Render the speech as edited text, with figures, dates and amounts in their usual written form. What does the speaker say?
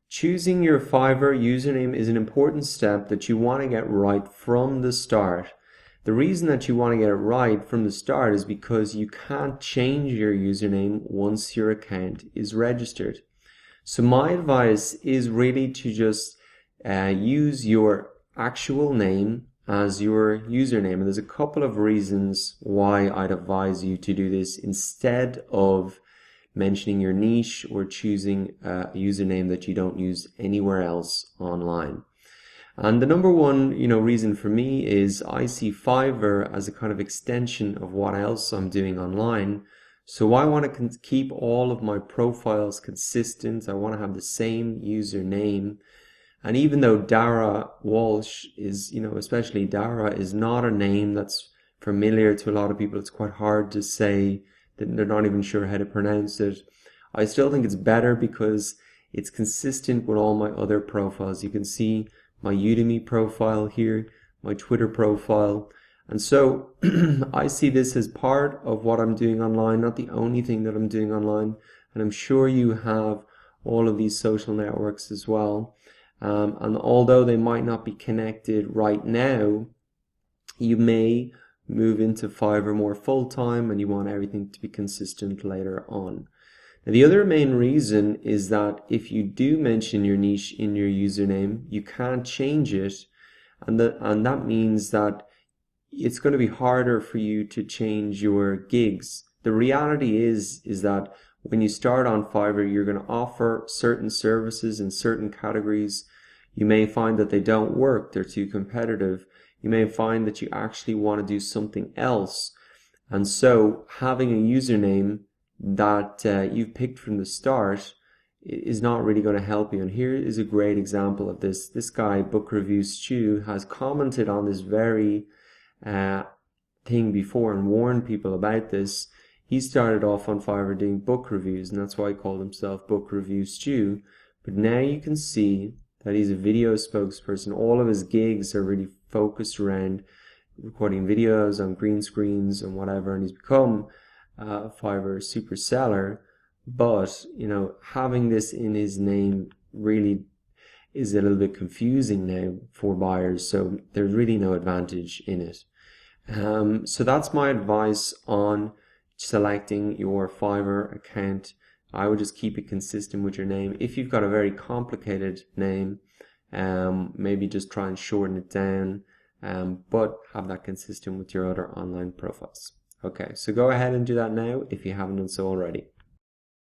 Choosing your Fiverr username is an important step that you want to get right from the start. The reason that you want to get it right from the start is because you can't change your username once your account is registered. So my advice is really to just use your actual name as your username. And there's a couple of reasons why I'd advise you to do this instead of mentioning your niche or choosing a username that you don't use anywhere else online. And the number one, reason for me is I see Fiverr as a kind of extension of what else I'm doing online. So I want to keep all of my profiles consistent. I want to have the same username. And even though Dara Walsh is, especially Dara is not a name that's familiar to a lot of people, it's quite hard to say, that they're not even sure how to pronounce it. I still think it's better because it's consistent with all my other profiles. You can see my Udemy profile here, my Twitter profile. And so I see this as part of what I'm doing online, not the only thing that I'm doing online. And I'm sure you have all of these social networks as well. And although they might not be connected right now, you may move into Fiverr more full-time and you want everything to be consistent later on. Now, the other main reason is that if you do mention your niche in your username, you can't change it, and that means that it's going to be harder for you to change your gigs. The reality is that when you start on Fiverr, you're going to offer certain services in certain categories. You may find that they don't work, they're too competitive. You may find that you actually want to do something else. And so having a username that you've picked from the start is not really going to help you. And here is a great example of this. This guy, Book Review Stu, has commented on this very thing before and warned people about this. He started off on Fiverr doing book reviews, and that's why he called himself Book Review Stu. But now you can see that he's a video spokesperson. All of his gigs are really focused around recording videos on green screens and whatever, and he's become a Fiverr super seller. But having this in his name really is a little bit confusing now for buyers, so there's really no advantage in it. So that's my advice on selecting your Fiverr account. I would just keep it consistent with your name. If you've got a very complicated name, maybe just try and shorten it down, but have that consistent with your other online profiles. Okay, so go ahead and do that now if you haven't done so already.